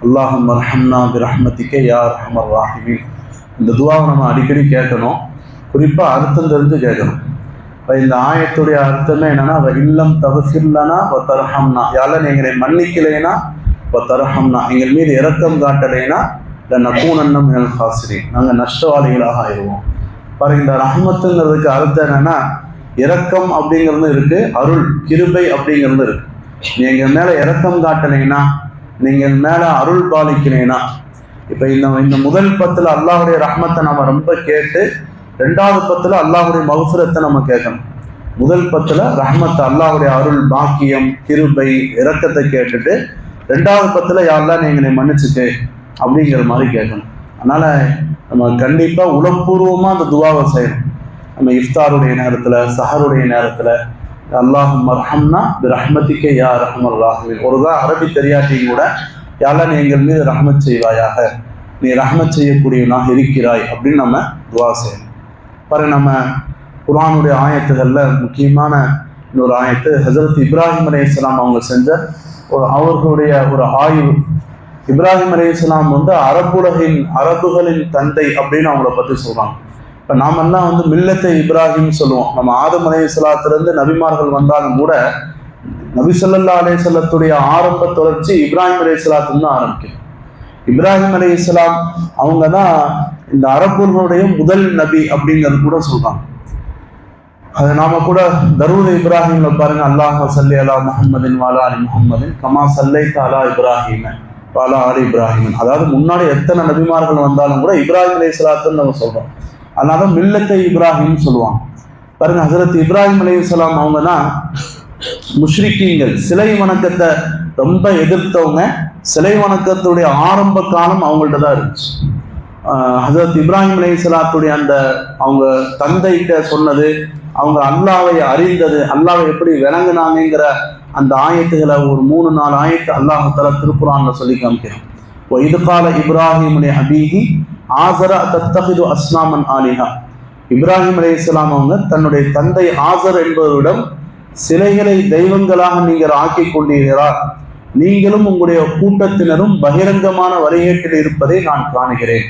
அல்லாஹும்ம அர்ஹம்னா பிரஹ்மதிக யா அர்ஹமர் ராஹிமீன். இந்த துவாவை நம்ம அடிக்கடி கேட்கணும், குறிப்பாக அர்த்தம் தெரிஞ்சு கேட்கணும். இப்போ இந்த ஆயத்துடைய அர்த்தமே என்னன்னா, இல்லம் தகுஃபிர்லனா வ தர்ஹம்னா, யால எங்களை மன்னிக்கலைனா வ தர்ஹம்னா, எங்கள் மீது இரக்கம் காட்டலைனா லனகூனன்ன மினல் ஹாசிரீன், நாங்கள் நஷ்டவாளிகளாக ஆயிடுவோம். பாருங்க, இந்த ரஹ்மத்துங்கிறதுக்கு அர்த்தம் என்னன்னா, இரக்கம் அப்படிங்கிறது இருக்கு, அருள் கிருபை அப்படிங்கிறது இருக்கு. நீ எங்கள் மேல இரக்கம் காட்டலைனா, நீங்கள் மேல அருள் பாலிக்கிறீனா. இப்ப இந்த முதல் பத்துல அல்லாஹுடைய ரஹ்மத்தை நம்ம ரொம்ப கேட்டு, ரெண்டாவது பத்துல அல்லாஹுடைய மஃபிரத்தை நம்ம கேட்கணும். முதல் பத்துல ரஹ்மத்தை, அல்லாஹுடைய அருள் பாக்கியம் கிருபை இரக்கத்தை கேட்டுட்டு, ரெண்டாவது பத்துல யாரெல்லாம் நீங்களை மன்னிச்சுட்டு அப்படிங்கிற மாதிரி கேட்கணும். அதனால நம்ம கண்டிப்பா உளப்பூர்வமா அந்த துவாவை செய்யணும். நம்ம இஃப்தாருடைய நேரத்துல, சஹருடைய நேரத்துல அல்லாஹும்ம அர்ஹம்னா பிரஹ்மதிக யா அர்ஹமர் ராஹிமீன். ஒருதான் அரபி தெரியாட்டியும் கூட யாரெல்லாம் நீ எங்கள் மீது ரஹ்மத் செய்வாயாக, நீ ரஹ்மத் செய்யக்கூடியவனாக இருக்கிறாய் அப்படின்னு நம்ம துவா செய்யணும். பாருங்க, நம்ம குர்ஆனுடைய ஆயத்துகள்ல முக்கியமான இன்னொரு ஆயத்து ஹஜரத் இப்ராஹிம் அலைஹிஸ்ஸலாம் அவங்க செஞ்ச அவர்களுடைய ஒரு ஆய்வு. இப்ராஹிம் அலைஹிஸ்ஸலாம் அரபுகளின் தந்தை அப்படின்னு அவங்கள பத்தி சொல்றாங்க. இப்போ நாமெல்லாம் மில்லத்தை இப்ராஹிம் சொல்லுவோம். நம்ம ஆதம் அலைஹிஸ்ஸலாத்திலிருந்து நபிமார்கள் வந்தாலும் கூட நபி ஸல்லல்லாஹு அலைஹி வஸல்லத்துடைய ஆரம்ப தொடர்ச்சி இப்ராஹிம் அலைஹிஸ்ஸலாத்துல தான் ஆரம்பிக்கும். இப்ராஹிம் அலைஹிஸ்ஸலாம் அவங்க தான் இந்த அரபுகளுடைய முதல் நபி அப்படிங்கிறது கூட சொல்றாங்க. அது நாம கூட தரூத் இப்ராஹிம்ல பாருங்க, அல்லாஹும்ம ஸல்லி அலா முஹம்மதின் வ அலா ஆலி முஹம்மதின் கமா ஸல்லைத அலா இப்ராஹிம வ அலா ஆலி இப்ராஹிம். அதாவது முன்னாடி எத்தனை நபிமார்கள் வந்தாலும் கூட இப்ராஹிம் அலைஹிஸ்ஸலாத்துன்னு நம்ம சொல்றோம். அதனால மில்லத்தை இப்ராஹிம் சொல்லுவாங்க. பாருங்க, ஹஜரத் இப்ராஹிம் அலைஹிஸ்ஸலாம் அவங்க தான் முஷ்ரிக்கீங்கள், சிலை வணக்கத்தை ரொம்ப எதிர்த்தவங்க. சிலை வணக்கத்துடைய ஆரம்ப காலம் அவங்கள்ட்ட தான் இருந்துச்சு. ஹஜரத் இப்ராஹிம் அலைஹிஸ்ஸலாத்துடைய அந்த அவங்க தந்தைகிட்ட சொன்னது, அவங்க அல்லாவை அறிந்தது, அல்லாவை எப்படி விளங்குனாங்கிற அந்த ஆயத்துகளை ஒரு 3-4 ஆயத்து அல்லாஹ் தஆலா திருக்குர்ஆன்ல சொல்லி காமிக்கிறான். இது கால இப்ராஹிம் அபீஹி ஆசர தத்தகிது அஸ்னாமன் ஆலிஹா. இப்ராஹிம் அலைஹிஸ்ஸலாம் அவங்க தன்னுடைய தந்தை ஆசர் என்பவரிடம், சிலைகளை தெய்வங்களாக நீங்கள் ஆக்கி கொண்டீர்களா, நீங்களும் உங்களுடைய கூட்டத்தினரும் பகிரங்கமான வழிகேட்டில் இருப்பதை நான் காணுகிறேன்.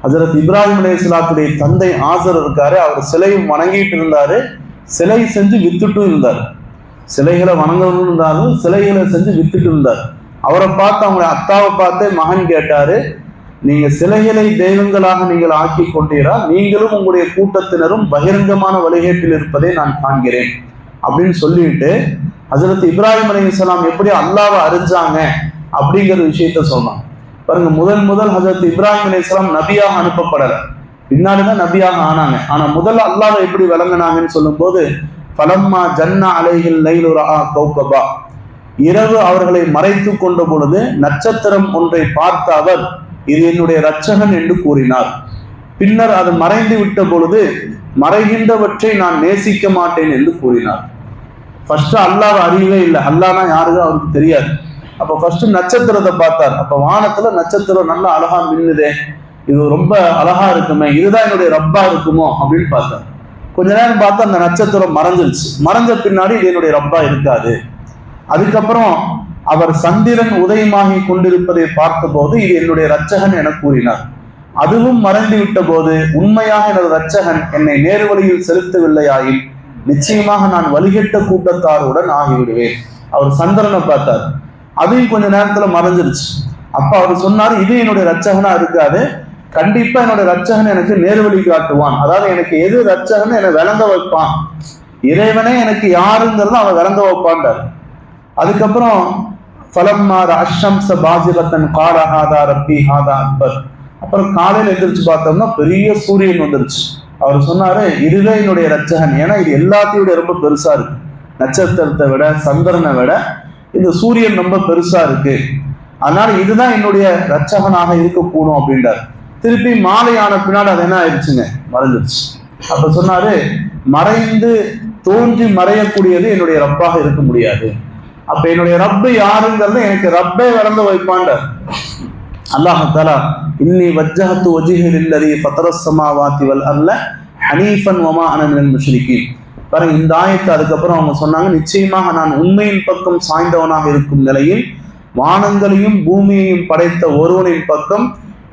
ஹஜரத் இப்ராஹிம் அலைஹிஸ்ஸலாத்துடைய தந்தை ஆசர் இருக்காரு, அவர் சிலையும் வணங்கிட்டு இருந்தாரு, சிலை செஞ்சு வித்துட்டும் இருந்தார். சிலைகளை வணங்கணும் இருந்தாலும் சிலைகளை செஞ்சு வித்துட்டு இருந்தார். அவரை பார்த்து, அவங்களுடைய அத்தாவை பார்த்து மகன் கேட்டாரு, நீங்க சிலைகளை தெய்வங்களாக நீங்கள் ஆக்கி கொண்டீரா, நீங்களும் உங்களுடைய கூட்டத்தினரும் பகிரங்கமான வழிகேட்டில் இருப்பதை நான் காண்கிறேன் அப்படின்னு சொல்லிட்டு ஹஜரத் இப்ராஹிம் அலைஹிஸ்ஸலாம் எப்படி அல்லாஹ்வை அறிஞ்சாங்க அப்படிங்கிற விஷயத்த சொன்னாங்க. பாருங்க, முதல் ஹஜரத் இப்ராஹிம் அலைஹிஸ்ஸலாம் நபியாக அனுப்பப்படலை, பின்னாடிதான் நபியாக ஆனாங்க. ஆனா முதல்ல அல்லாஹ்வை எப்படி விளங்குனாங்கன்னு சொல்லும் போது, ஃபலம்மா ஜன்னா அலைஹில் லைலு ரஆ கௌகபா, இரவு அவர்களை மறைத்து கொண்ட பொழுது நட்சத்திரம் ஒன்றை பார்த்த அவர், இது என்னுடைய இரட்சகன் என்று கூறினார். பின்னர் அது மறைந்து விட்ட பொழுது, மறைகின்றவற்றை நான் நேசிக்க மாட்டேன் என்று கூறினார். ஃபர்ஸ்ட் அல்லாஹ் அறியவே இல்லை, அல்லாஹ்னா யாருக்கும் அவருக்கு தெரியாது. அப்ப ஃபர்ஸ்ட் நட்சத்திரத்தை பார்த்தார். அப்ப வானத்துல நட்சத்திரம் நல்லா அழகா மின்னுதே, இது ரொம்ப அழகா இருக்குமே, இதுதான் என்னுடைய ரப்பா இருக்குமோ அப்படின்னு பார்த்தார். கொஞ்ச நேரம் பார்த்தா அந்த நட்சத்திரம் மறைஞ்சிருச்சு. மறைஞ்ச பின்னாடி இது என்னுடைய ரப்பா இருக்காது. அதுக்கப்புறம் அவர் சந்திரன் உதயமாகி கொண்டிருப்பதை பார்த்த போது, இது என்னுடைய இரட்சகன் என கூறினார். அதுவும் மறைந்து விட்ட போது, உண்மையாக எனது இரட்சகன் என்னை நேர்வழியில் செலுத்தவில்லையாயின் நிச்சயமாக நான் வழிகெட்ட கூட்டத்தாருடன் ஆகிவிடுவேன். அவர் சந்திரனை பார்த்தார், அதையும் கொஞ்ச நேரத்துல மறைஞ்சிருச்சு. அப்ப அவர் சொன்னார், இது என்னுடைய இரட்சகனா இருக்காது, கண்டிப்பா என்னுடைய இரட்சகன் எனக்கு நேர்வழி காட்டுவான். அதாவது எனக்கு எது இரட்சகன் என்னை விளங்க வைப்பான், இறைவனே எனக்கு யாருங்கிறத அவன் விளங்க வைப்பான்டார். அதுக்கப்புறம் ஃபலம்மா ரஅஷம்ஸ பாஸிகத்தன் கால ஹாதா ரப்பி ஹாதா அக்பர். அப்புறம் காலையில் எந்திரிச்சு பார்த்தோம்னா பெரிய சூரியன் வந்துருச்சு. அவர் சொன்னாரு, இதுவே என்னுடைய இரட்சகன், ஏன்னா இது எல்லாத்தையும் ரொம்ப பெருசா இருக்கு, நட்சத்திரத்தை விட சந்திரனை விட இந்த சூரியன் ரொம்ப பெருசா இருக்கு, அதனால இதுதான் என்னுடைய இரட்சகனாக இருக்கக்கூடும் அப்படின்றார். திருப்பி மாலையான பின்னாடி அது என்ன ஆயிடுச்சுங்க, மறைஞ்சிருச்சு. அப்ப சொன்னாரு, மறைந்து தோன்றி மறையக்கூடியது என்னுடைய ரப்பாக இருக்க முடியாது. அப்ப என்னுடைய ரப்பு யாருங்கிறத எனக்கு ரப்பே விளங்க வைப்பான்டார். அல்லாஹ் தஆலா இன்னி வஜ்ஜஹது வஜ்ஹி லில்லதி ஃபதரஸ் ஸமாவாதி வல் அர்ல ஹனீஃபன் வமா அன மினல் முஷ்ரிகீன். பாருங்க, இந்த ஆயத்து அதுக்கப்புறம் அவங்க சொன்னாங்க, நிச்சயமாக நான் உண்மையின் பக்கம் சாய்ந்தவனாக இருக்கும் நிலையில் வானங்களையும் பூமியையும் படைத்த ஒருவனின் பக்கம்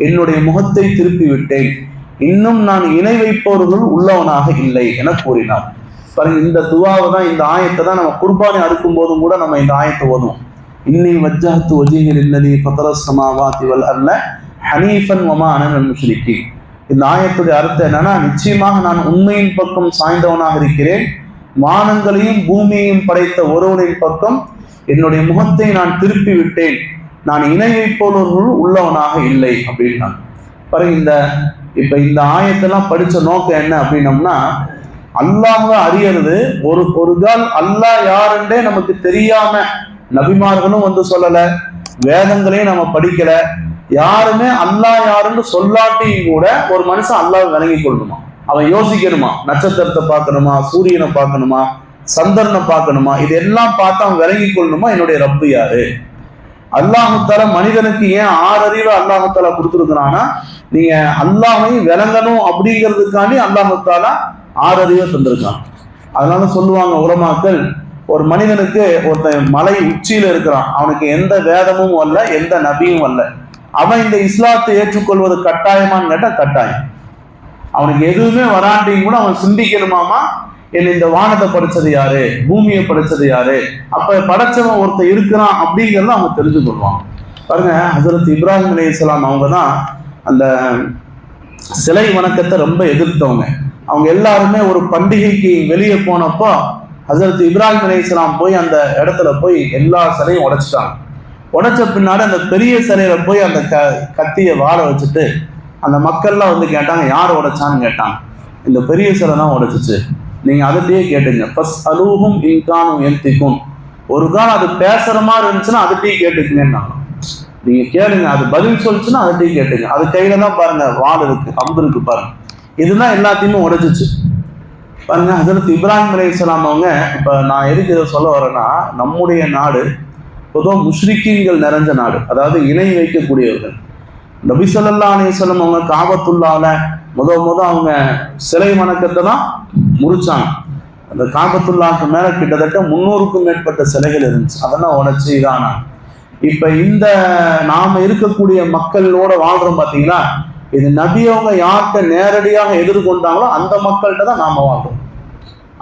என்னுடைய முகத்தை திருப்பி விட்டேன், இன்னும் நான் இணை வைப்பவர்கள் உள்ளவனாக இல்லை என கூறினார். பாருங்க, இந்த துவாவை தான், இந்த ஆயத்தை தான் நம்ம குர்பானி அறுக்கும் போதும் கூட நம்ம இந்த ஆயத்தை ஓதுவோம். இன்னி வஜ்ஜஹ்து வஜ்ஹி லில்லதி ஃபதரஸ் ஸமாவாதி வல் அர்த ஹனீஃபன் வமா அன மினல் முஷ்ரிக்கீன். இந்த ஆயத்துடைய அர்த்தம் என்னன்னா, நிச்சயமாக நான் உண்மையின் பக்கம் சாய்ந்தவனாக இருக்கிறேன், வானங்களையும் பூமியையும் படைத்த ஒருவனின் பக்கம் என்னுடைய முகத்தை நான் திருப்பி விட்டேன், நான் இணை வைப்பவர்கள் உள்ளவனாக இல்லை அப்படின்னா. பாருங்க, இந்த ஆயத்தெல்லாம் படிச்ச நோக்கம் என்ன அப்படின்னம்னா, அல்லாஹ்வை அறியறது. ஒரு கால் அல்லாஹ் யாருன்றே நமக்கு தெரியாம நபிமார்களும் வந்து சொல்லல, வேதங்களையும் நம்ம படிக்கல, யாருமே அல்லாஹ் யாருன்னு சொல்லாட்டியும் கூட ஒரு மனுஷன் அல்லாஹ் விளங்கி கொள்ளணுமா, அவன் யோசிக்கணுமா, நட்சத்திரத்தை பார்க்கணுமா, சூரியனை பார்க்கணுமா, சந்திரனை பார்க்கணுமா, இதெல்லாம் பார்த்து அவன் விளங்கி கொள்ளணுமா என்னுடைய ரப்பு யாரு. அல்லாஹு தஆலா மனிதனுக்கு ஏன் 6 அறிவை அல்லாஹு தஆலா கொடுத்துருக்கிறான்னா, நீங்க அல்லாஹ்வையும் விளங்கணும் அப்படிங்கிறதுக்காண்டி அல்லாஹு தஆலா 6 அறிவை தந்திருக்கான். அதனால சொல்லுவாங்க உலமாக்கள், ஒரு மனிதனுக்கு ஒருத்தன் மலை உச்சியில இருக்கிறான், அவனுக்கு எந்த வேதமும் வரல, எந்த நபியும் வரல, அவன் இந்த இஸ்லாத்தை ஏற்றுக்கொள்வது கட்டாயமான்னு கேட்டா கட்டாயம். அவனுக்கு எதுவுமே வராண்டியும் கூட அவன் சிந்திக்கணுமாமா, என்ன இந்த வானத்தை படைச்சது யாரு, பூமியை படைச்சது யாரு, அப்ப படைச்சவன் ஒருத்தர் இருக்கிறான் அப்படிங்கிறத அவங்க தெரிஞ்சு கொள்வாங்க. பாருங்க, ஹஜ்ரத் இப்ராஹிம் அலைஹிஸ்ஸலாம் அவங்க தான் அந்த சிலை வணக்கத்தை ரொம்ப எதிர்த்தவங்க. அவங்க எல்லாருமே ஒரு பண்டிகைக்கு வெளியே போனப்போ ஹஜ்ரத் இப்ராஹிம் அலைஹிஸ்ஸலாம் போய் அந்த இடத்துல போய் எல்லா சிலையும் உடைச்சிட்டாங்க. உடைச்ச பின்னாடி அந்த பெரிய சிலையில போய் அந்த கத்தியை வாழ வச்சுட்டு அந்த மக்கள்லாம் வந்து கேட்டாங்க, யார் உடைச்சான்னு கேட்டாங்க. இந்த பெரிய சிலை தான் உடைச்சிச்சு, நீங்க அதுகிட்டயே கேட்டுங்க. ஃபஸ் அலூஹும் இன்கானும் எந்திக்கும், ஒரு காலம் அது பேசுற மாதிரி இருந்துச்சுன்னா அதுகிட்டயே கேட்டுக்குங்கன்னாங்க. நீங்க கேளுங்க, அது பதில் சொல்லிச்சுன்னா அதுகிட்டயே கேட்டுங்க. அது கையில தான் பாருங்க வாள் இருக்கு, அம்பு இருக்கு பாருங்க, இதுதான் எல்லாத்தையுமே உடைச்சிச்சு. பாருங்க, ஹஜ்ரத் இப்ராஹிம் அலைஹிஸ்ஸலாம் அவங்க, இப்ப நான் எதுக்கு இதை சொல்ல வரேன்னா, நம்முடைய நாடு பொதுவாக முஷ்ரிக்கீன்கள் நிறைஞ்ச நாடு, அதாவது இணை வைக்கக்கூடியவர்கள். நபி ஸல்லல்லாஹு அலைஹி வஸல்லம் அவங்க காபத்துல்லாஹ்ல அவங்க சிலை வணக்கத்தை தான் முடிச்சாங்க. அந்த காபத்துல்லாஹ்க்கு மேல கிட்டத்தட்ட 300க்கும் மேற்பட்ட சிலைகள் இருந்துச்சு, அதெல்லாம் உடைச்சு இதானா. இப்ப இந்த நாம இருக்கக்கூடிய மக்களோட வாழ்றோம் பாத்தீங்களா, இது நபி அவங்க யார்கிட்ட நேரடியாக எதிர்கொண்டாங்களோ அந்த மக்கள்கிட்ட தான் நாம வாழ்றோம்,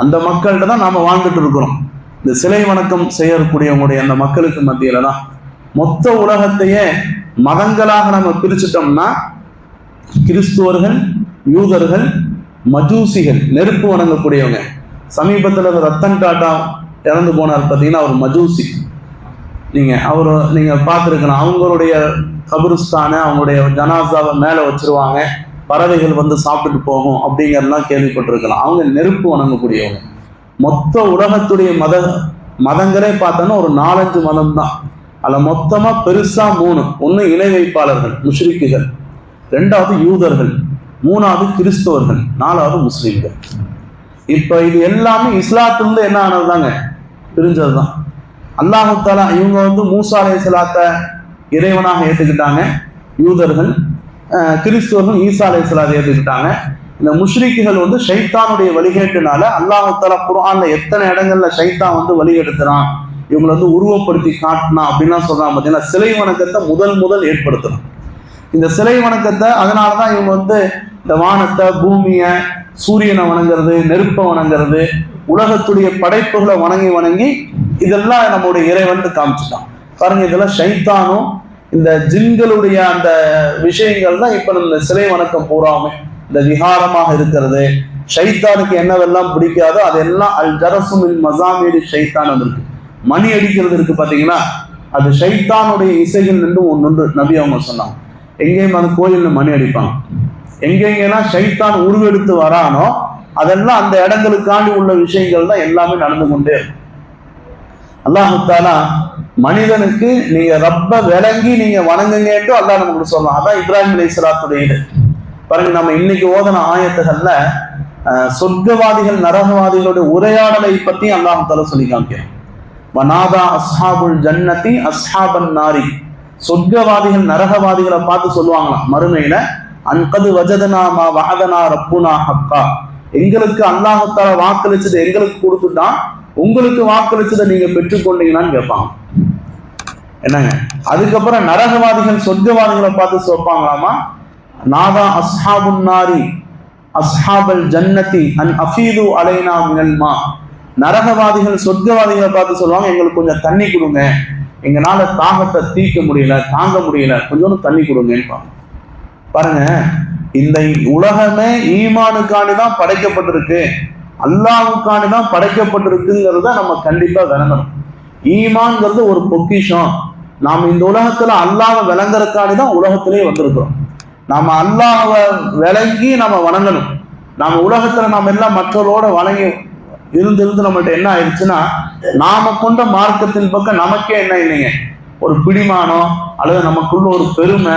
அந்த மக்கள்கிட்ட தான் நாம வாழ்ந்துட்டு இருக்கிறோம். இந்த சிலை வணக்கம் செய்யக்கூடியவங்களுடைய அந்த மக்களுக்கு மத்தியில தான் மொத்த உலகத்தையே மதங்களாக நம்ம பிரிச்சுட்டோம்னா, கிறிஸ்துவர்கள், யூதர்கள், மஜூசிகள், நெருப்பு வணங்கக்கூடியவங்க. சமீபத்தில் ரத்தன் டாட்டா இறந்து போனார் பார்த்தீங்கன்னா, அவர் மஜூசி. நீங்க பார்த்துருக்கணும், அவங்களுடைய கபருஸ்தானை, அவங்களுடைய ஜனாசாவை மேலே வச்சிருவாங்க, பறவைகள் வந்து சாப்பிட்டுட்டு போகும் அப்படிங்கிறதெல்லாம் கேள்விப்பட்டிருக்கலாம். அவங்க நெருப்பு வணங்கக்கூடியவங்க. மொத்த உலகத்துடைய மதங்களே பார்த்தோன்னா ஒரு 4-5 மதம் தான். அதில் மொத்தமா பெருசா 3. ஒன்று இணை வைப்பாளர்கள் முஷ்ரிக்குகள், 2வது யூதர்கள், 3வது கிறிஸ்தவர்கள், 4வது முஸ்லிம்கள். இப்ப இது எல்லாமே இஸ்லாத்திலிருந்து என்ன ஆனதுதாங்க, பிரிஞ்சதுதான். அல்லாஹு தஆலா இவங்க வந்து மூசா அலைஹிஸ்ஸலாத்தை இறைவனாக ஏற்றுக்கிட்டாங்க, யூதர்கள், கிறிஸ்துவர்கள் ஈசா அலைஹிஸ்ஸலாத்தை ஏற்றுக்கிட்டாங்க. இந்த முஷ்ரிக்குகள் வந்து ஷைத்தானுடைய வழிகேட்டுனால அல்லாஹு தஆலா குர்ஆன்ல எத்தனை இடங்கள்ல ஷைத்தான் வந்து வழிகெடுத்துறான், இவங்களை வந்து உருவப்படுத்தி காட்டினா அப்படின்லாம் சொல்றாங்க பார்த்தீங்கன்னா. சிலை வணக்கத்தை முதல் ஏற்படுத்தணும். இந்த சிலை வணக்கத்தை அதனாலதான் இவங்க வந்து இந்த வானத்தை, பூமியை, சூரியனை வணங்குறது, நெருப்பை வணங்குறது, உலகத்துடைய படைப்புகளை வணங்கி இதெல்லாம் நம்முடைய இறைவன் காமிச்சுட்டான். பாருங்க, இதெல்லாம் ஷைத்தானும் இந்த ஜின்களுடைய அந்த விஷயங்கள் தான். இப்ப நம்ம சிலை வணக்கம் பூராமே இந்த விகாரமாக இருக்கிறது. ஷைத்தானுக்கு என்னவெல்லாம் பிடிக்காதோ அதெல்லாம் அல் ஜரசுமின் மசாமீரி ஷைத்தான் இருக்கு. மணி அடிக்கிறது இருக்கு பாத்தீங்கன்னா, அது ஷைத்தானுடைய இசைகள் நின்று ஒன்று நபி அவங்க சொன்னாங்க. எங்கேயும் அந்த கோயில்ல மணி அடிப்பாங்க, எங்கெங்கெல்லாம் ஷைத்தான் உருவெடுத்து வரானோ அதெல்லாம் அந்த இடங்களுக்காண்டி உள்ள விஷயங்கள் தான் எல்லாமே நடந்து கொண்டே இருக்கும். அல்லாஹு தஆலா மனிதனுக்கு நீங்க ரப்ப விளங்கி நீங்க வணங்குங்கன்னு அல்லாஹ் நமக்கு சொல்லலாம். அதான் இப்ராஹிம் அலைஹிஸ்ஸலாத்துடைய இது. பாருங்க, நம்ம இன்னைக்கு ஓதன ஆயத்துகள்ல சொர்க்கவாதிகள் நரகவாதிகளுடைய உரையாடலை பத்தி அல்லாஹ் தஆலா சொல்லி காமிக்கிறான். வனாதா அஸ்ஹாபுல் ஜன்னதி அஸ்ஹாபன் நாரி, சொர்க்கவாதிகள் நரகவாதிகளை பார்த்து சொல்லுவாங்களாம் மறுமையில, அன்கது வஜதனா மா வஅதனா ரப்புனா ஹக்கா, எங்களுக்கு அல்லாஹ் தஆலா வாக்களிச்சது எங்களுக்கு கொடுத்துட்டான், உங்களுக்கு வாக்களிச்சதை நீங்க பெற்றுக்கொண்டீங்களான்னு கேட்பாங்க. என்னங்க. அதுக்கப்புறம் நரகவாதிகள் சொர்க்கவாதிகளை பார்த்து சொல்ப்பாங்களாமா, நாதா அஸ்ஹாபுன் நாரி அஸ்ஹாபல் ஜன்னதி அன் அஃபீது அலைனா மினல் மா. நரகவாதிகள் சொர்க்கவாதிகளை பார்த்து சொல்லுவாங்க, எங்களுக்கு கொஞ்சம் தண்ணி கொடுங்க, எங்களால தாகத்தை தீர்க்க முடியல, தாங்க முடியல, கொஞ்சம் தண்ணி கொடுங்கன்னு. பாருங்க, இந்த உலகமே ஈமானுக்காண்டி தான் படைக்கப்பட்டிருக்கு, அல்லாஹ்வுக்காண்டி தான் படைக்கப்பட்டிருக்குங்கிறத நம்ம கண்டிப்பா விளங்கணும். ஈமான்ங்கிறது ஒரு பொக்கிஷம். நாம் இந்த உலகத்துல அல்லாஹ்வை விளங்குறதுக்காண்டி தான் உலகத்திலே வந்திருக்கிறோம். நாம அல்லாஹ்வை விளங்கி நம்ம வணங்கணும். நாம உலகத்துல நாம எல்லாம் மற்றவரோட வணங்கி இருந்து நம்மள்ட்ட என்ன ஆயிடுச்சுன்னா, நாம கொண்ட மார்க்கத்தின் பக்கம் நமக்கே என்ன இல்லைங்க, ஒரு பிடிமானம் அல்லது நமக்குள்ள ஒரு பெருமை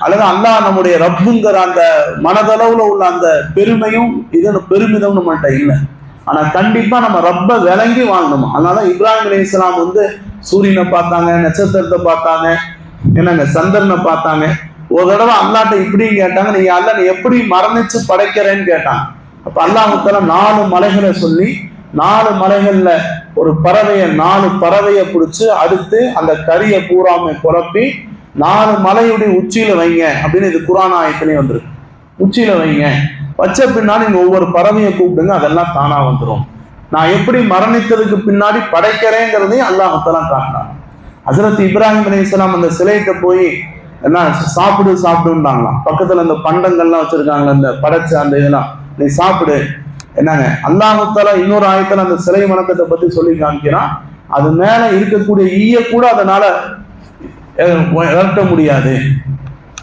அல்லது அல்லாஹ் நம்முடைய ரப்புங்கிற அந்த மனதளவுல உள்ள அந்த பெருமையும் பெருமிதம் நம்மள்கிட்ட இல்லை. ஆனா கண்டிப்பா நம்ம ரப்ப விளங்கி வாழணும். அதனால இப்ராஹிம் அலைஹிஸ்ஸலாம் சூரியனை பார்த்தாங்க, நட்சத்திரத்தை பார்த்தாங்க, என்னங்க சந்திரனை பார்த்தாங்க. ஒரு தடவை அல்லாட்ட இப்படின்னு கேட்டாங்க, நீங்க அல்ல நீ எப்படி மரணிச்சு படைக்கிறேன்னு கேட்டாங்க. அப்ப அல்லாஹ்வுத்தாலா 4 மலைகளை சொல்லி, 4 மலைகள்ல ஒரு பறவையை 4 பறவையை பிடிச்சு அடுத்து அந்த கரியை பூராமை குழப்பி 4 மலையுடைய உச்சியில வைங்க அப்படின்னு இது குர்ஆன் ஆயத்திலே வந்துருக்கு. உச்சியில வைங்க, வச்ச பின்னாடி நீங்க ஒவ்வொரு பறவையை கூப்பிடுங்க, அதெல்லாம் தானா வந்துடும். நான் எப்படி மரணித்ததுக்கு பின்னாடி படைக்கிறேங்கிறதையும் அல்லாஹ்வுத்தாலா காட்டினாங்க. ஹஜ்ரத் இப்ராஹிம் அலைஹிஸ்ஸலாம் அந்த சிலைகிட்ட போய் என்ன சாப்பிடுன்னாங்களாம். பக்கத்துல அந்த பண்டங்கள்லாம் வச்சிருக்காங்க, அந்த படைச்ச அந்த இதெல்லாம், நீ சாப்பிடு என்னங்க. அல்லாஹ்வுத்தாலா இன்னொரு ஆயத்துல அந்த சிலை வணக்கத்தை பத்தி சொல்லி காமிக்கிறான், அது மேல இருக்கக்கூடிய ஈய கூட அதனால விரட்ட முடியாது,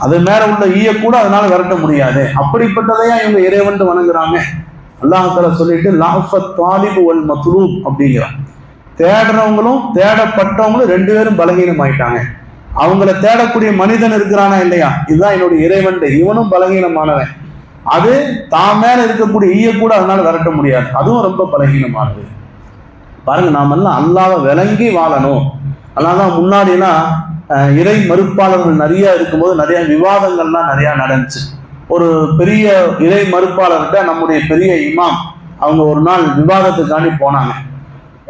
அது மேல உள்ள ஈய கூட அதனால விரட்ட முடியாது. அப்படிப்பட்டதையா இவங்க இறைவன் வணங்குறாங்க. அல்லாஹ்வுத்தாலா சொல்லிட்டு லாஃபத் தாலிபு வல் மத்லூப் அப்படிங்கிறான். தேடுறவங்களும் தேடப்பட்டவங்களும் 2 பேரும் பலகீனம் ஆயிட்டாங்க. அவங்கள தேடக்கூடிய மனிதன் இருக்கிறானா இல்லையா, இதுதான் என்னுடைய இறைவன், இவனும் பலகீனமானவன். அது தான் மேல இருக்கக்கூடிய ஈய கூட அதனால விரட்ட முடியாது, அதுவும் ரொம்ப பலகீனமானது. பாருங்க, நாம எல்லாம் அல்லாஹ்வை விளங்கி வாழணும். அதனாலதான் முன்னாடி எல்லாம் இறை மறுப்பாளர்கள் நிறைய இருக்கும்போது நிறைய விவாதங்கள்லாம் நிறைய நடந்துச்சு. ஒரு பெரிய இறை மறுப்பாளர்கிட்ட நம்முடைய பெரிய இமாம் அவங்க ஒரு நாள் விவாதத்துக்காண்டி போனாங்க.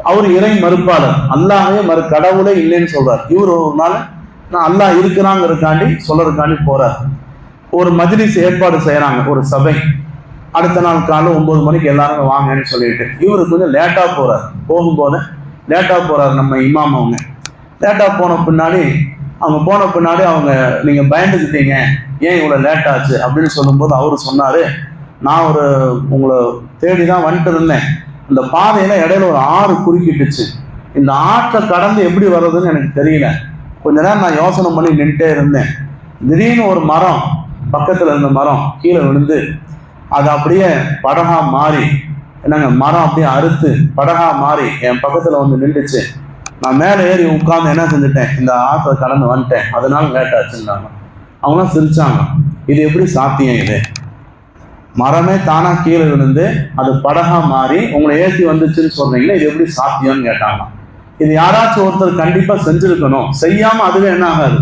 அவர் இறை மறுப்பாளர், அல்லாஹ்வே கடவுளே இல்லைன்னு சொல்றார். இவர் ஒரு நாள் நான் அல்லாஹ் இருக்கிறாங்கிறதுக்காண்டி சொல்றதுக்காண்டி போறார். ஒரு மஜ்லிஸ் ஏற்பாடு செய்யறாங்க, ஒரு சபை. அடுத்த நாள் காலையில் 9 மணிக்கு எல்லாரும் வாங்கன்னு சொல்லிட்டு இவரு கொஞ்சம் லேட்டா போறாரு. போகும்போது லேட்டா போறாரு நம்ம இமாம். அவங்க லேட்டா போன பின்னாடி அவங்க நீங்க பயந்துக்கிட்டீங்க, ஏன் இவ்வளவு லேட் ஆச்சு அப்படின்னு சொல்லும்போது அவரு சொன்னாரு, நான் உங்களை தேடிதான் வந்துட்டு இருந்தேன், இந்த பாதையில இடையில ஒரு ஆறு குறுக்கிட்டுச்சு, இந்த ஆற்றை கடந்து எப்படி வர்றதுன்னு எனக்கு தெரியல, கொஞ்ச நேரம் நான் யோசனை பண்ணி நின்றுட்டே இருந்தேன். திடீர்னு ஒரு மரம், பக்கத்துல இருந்த மரம் கீழே விழுந்து அது அப்படியே படகா மாறி, என்னங்க மரம் அப்படியே அறுத்து படகா மாறி என் பக்கத்துல வந்து நின்றுச்சு. நான் மேலே ஏறி உட்கார்ந்து என்ன செஞ்சுட்டேன், இந்த ஆற்றை கடந்து வந்துட்டேன், அதனால லேட் ஆச்சுன்னாங்க. அவங்களாம் சிரிச்சாங்க, இது எப்படி சாத்தியம், இது மரமே தானா கீழே விழுந்து அது படகா மாறி உங்களை ஏற்றி வந்துச்சுன்னு சொல்றீங்களா, இது எப்படி சாத்தியம்னு கேட்டாங்க. இது யாராச்சும் ஒருத்தர் கண்டிப்பா செஞ்சிருக்கணும், செய்யாம அதுவே என்ன ஆகாது,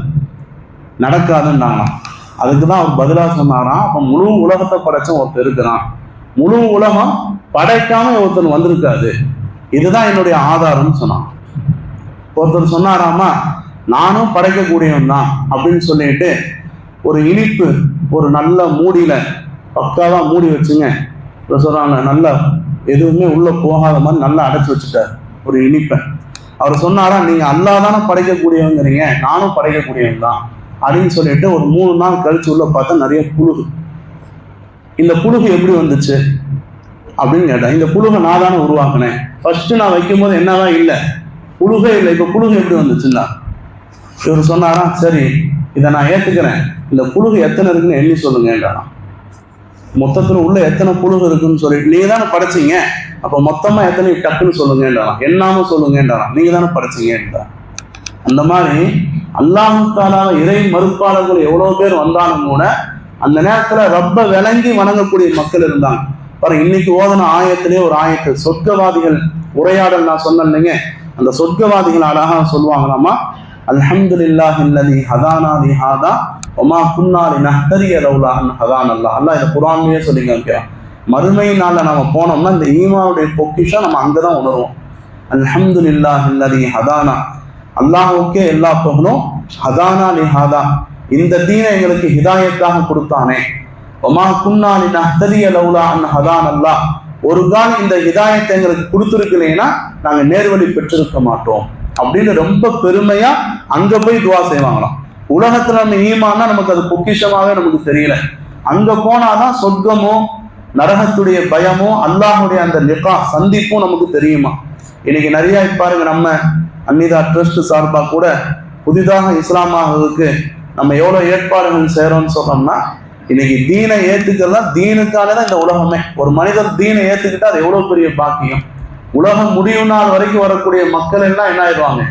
நடக்காதுன்னாங்க. அதுக்குதான் அவர் பதிலா சொன்னாராம், அப்ப முழு உலகத்தை படைச்ச ஒருத்தர் இருக்கிறான், முழு உலகம் படைக்காம ஒருத்தர் வந்திருக்காது, இதுதான் என்னுடைய ஆதாரம்னு சொன்னான். ஒருத்தர் சொன்னாராமா, நானும் படைக்கக்கூடியவன் தான் அப்படின்னு சொல்லிட்டு ஒரு இனிப்பு ஒரு நல்ல மூடியில பக்காவா மூடி வச்சுங்க சொல்றாங்க, நல்லா எதுவுமே உள்ள போகாத மாதிரி நல்லா அடைச்சு வச்சுட்டார் ஒரு இனிப்பை. அவர் சொன்னாரா, நீங்க அல்லாஹ் தானே படைக்கக்கூடியவங்கிறீங்க, நானும் படைக்கக்கூடியவன் தான் அப்படின்னு சொல்லிட்டு ஒரு 3 நாள் கழிச்சு உள்ள பார்த்தா நிறைய புழுகு. இந்த புழுகு எப்படி வந்துச்சு அப்படின்னு கேட்டேன். இந்த புழுகை நான் தானே உருவாக்குனேன், ஃபர்ஸ்ட் நான் வைக்கும் போது என்னதான் இல்லை, புழுகே இல்லை, இப்ப புழுகு எப்படி வந்துச்சுன்னா. இவர் சொன்னாரா, சரி இதை நான் ஏத்துக்கிறேன், இந்த புழுகு எத்தனை இருக்குன்னு எண்ணி சொல்லுங்கன்றாராம். மொத்தத்துல உள்ள எத்தனை புழுகு இருக்குன்னு சொல்லிட்டு, நீங்க தானே படைச்சீங்க, அப்ப மொத்தமா எத்தனை டக்குன்னு சொல்லுங்கன்றாராம், எண்ணாம சொல்லுங்கன்றாராம், நீங்க தானே படைச்சீங்கன்றா. அந்த மாதிரி அல்லாஹ் தஆலா இறை மறுப்பாளர்கள் எவ்வளவு பேர் வந்தாலும் கூட அந்த நேரத்துல ரப்ப விளங்கி வணங்கக்கூடிய மக்கள் இருந்தாங்க. பாருங்க, இன்னைக்கு ஓதன ஆயத்திலே ஒரு ஆயத்து சொர்க்கவாதிகள் உரையாடல் நான் சொன்னேங்க, அந்த சொர்க்கவாதிகள் அழகா சொல்லுவாங்களாமா, அல்ஹம்துலில்லாஹி அல்லதி ஹதானா லிஹாதா வமா குன்னா லினஹ்ததிய லௌலா அன் ஹதானல்லாஹ். அல்லாஹ் இந்த குர்ஆன்லயே சொல்லி காமிக்கிறான், மறுமை நாள்ல நாம போனோம்னா இந்த ஈமானுடைய பொக்கிஷம் நம்ம அங்கதான் உணர்வோம். அல்ஹம்துலில்லாஹி அல்லதி ஹதானா, அல்லாஹுக்கே எல்லா புகழும். ஹதானா லிஹாதா, இந்த தீனை எங்களுக்கு ஹிதாயத்தாக கொடுத்தானே. ஒமா குன்னா லினஹ்ததிய லௌலா அன் ஹதான் அல்லாஹ், ஒரு கால் இந்த ஹிதாயத்தை எங்களுக்கு கொடுத்துருக்கலைன்னா நாங்க நேர்வழி பெற்றிருக்க மாட்டோம் அப்படின்னு ரொம்ப பெருமையா அங்க போய் துவா செய்வாங்களாம். உலகத்துல நம்ம ஈமான்னா நமக்கு அது பொக்கிஷமாவே நமக்கு தெரியல. அங்க போனாதான் சொர்க்கமோ நரகத்துடைய பயமோ அல்லாஹுடைய அந்த லிகா சந்திப்பும் நமக்கு தெரியுமா. இன்னைக்கு நிறைய பாருங்க, நம்ம அன்னிதா ட்ரஸ்ட் சார்பா கூட புதிதாக இஸ்லாமாவதுக்கு நம்ம எவ்வளவு ஏற்பாடுகள் செய்யறோம்னு சொன்னோம்னா, இன்னைக்கு தீனை ஏத்துக்கலாம், தீனுக்கானதான் இந்த உலகமே. ஒரு மனிதர் தீனை ஏத்துக்கிட்டா அது எவ்வளவு பெரிய பாக்கியம். உலகம் முடிவு நாள் வரைக்கும் வரக்கூடிய மக்கள் எல்லாம் என்ன ஆயிடுவாங்க,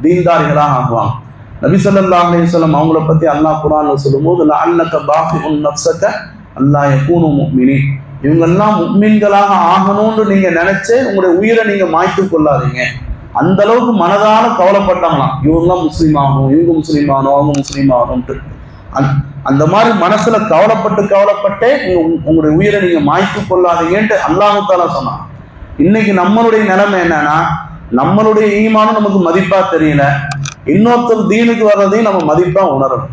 தீன்தாரிகளாக ஆகுவாங்க. நபி ஸல்லல்லாஹு அலைஹி வஸல்லம் அவங்கள பத்தி அல்லாஹ் குர்ஆன்ல சொல்லும்போது, லஅல்லக பாகிஉன் நஃப்ஸக அல்லா யகூனு முஃமினீன், இவங்கெல்லாம் முஃமின்களாக ஆகணும்னு நீங்க நினைச்சு உங்களுடைய உயிரை நீங்க மாய்த்து கொள்ளாதீங்க. அந்த அளவுக்கு மனதால கவலைப்பட்டாங்களாம், இவங்கெல்லாம் முஸ்லீம் ஆகணும், இவங்க முஸ்லீம் ஆகணும், அவங்க முஸ்லீம் ஆகணும்ட்டு. அந்த மாதிரி மனசுல கவலைப்பட்டே உங்களுடைய உயிரை நீங்க மாய்த்து கொள்ளாதீங்கன்ட்டு அல்லாஹ் தஆலா சொன்னான். இன்னைக்கு நம்மளுடைய நிலைமை என்னன்னா, நம்மளுடைய ஈமானும் நமக்கு மதிப்பா தெரியல, இன்னொருத்தர் தீனுக்கு வர்றதையும் நம்ம மதிப்பா உணரணும்.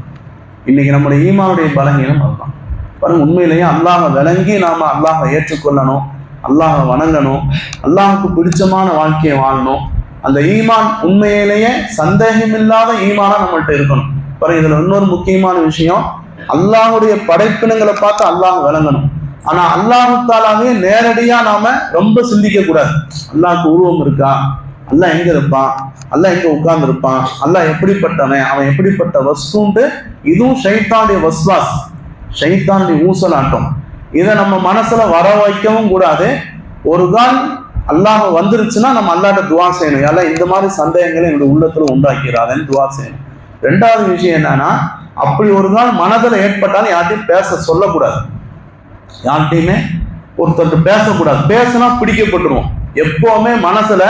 இன்னைக்கு நம்மளுடைய ஈமானுடைய பலகீனம் அதுதான். பாருங்க, உண்மையிலேயே அல்லாஹை விளங்கி நாம அல்லாஹை ஏற்றுக்கொள்ளணும், அல்லாஹை வணங்கணும், அல்லாஹுக்கு பிடிச்சமான வாழ்க்கையை வாழணும். அந்த ஈமான் உண்மையிலேயே சந்தேகமில்லாத ஈமானா நம்மள்ட்ட இருக்கணும். பாருங்க, இதுல இன்னொரு முக்கியமான விஷயம், அல்லாஹுடைய படைப்பினங்களை பார்த்து அல்லாஹ் விளங்கணும். ஆனா அல்லாஹு தாலாவே நேரடியா நாம ரொம்ப சிந்திக்க கூடாது. அல்லாஹ்க்கு உருவம் இருக்கா, அல்லாஹ் எங்க இருப்பான், அல்லாஹ் எங்க உட்கார்ந்து இருப்பான், அல்லாஹ் எப்படிப்பட்டவன், அவன் எப்படிப்பட்ட வஸ்துண்டு, இதுவும் ஷைத்தானுடைய வஸ்வாஸ், ஷைத்தானுடைய ஊசலாட்டம். இதை நம்ம மனசுல வர வைக்கவும் கூடாது. ஒரு கால் அல்லாஹ் வந்துருச்சுன்னா நம்ம அல்லாஹ்ட்ட துவா செய்யணும், எல்லாம் இந்த மாதிரி சந்தேகங்களை என்னுடைய உள்ளத்துல உண்டாக்கிறாதேன்னு துவா செய்யணும். ரெண்டாவது விஷயம் என்னன்னா, அப்படி ஒரு நாள் மனதில் ஏற்பட்டாலும் யார்ட்டையும் பேச சொல்லக்கூடாது, யார்கிட்டையுமே ஒருத்தர் பேசக்கூடாது. பேசினா பிடிக்கப்பட்டுருவோம். எப்பவுமே மனசுல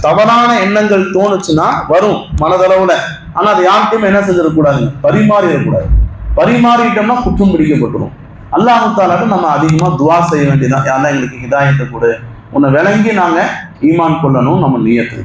தவறான எண்ணங்கள் தோணுச்சுன்னா வரும் மனதளவுல, ஆனா அது யார்கிட்டையுமே என்ன செஞ்சிடக்கூடாதுங்க, பரிமாறிடக்கூடாது. பரிமாறிட்டோம்னா குற்றம் பிடிக்கப்பட்டுரும். அல்லாஹ் தஆலாட்ட நம்ம அதிகமா துவா செய்ய வேண்டியதான், யாரெல்லாம் எங்களுக்கு ஹிதாயத்தை கொடு, உன்னை விளங்கி நாங்க ஈமான் கொள்ளணும் நம்ம நியத்து.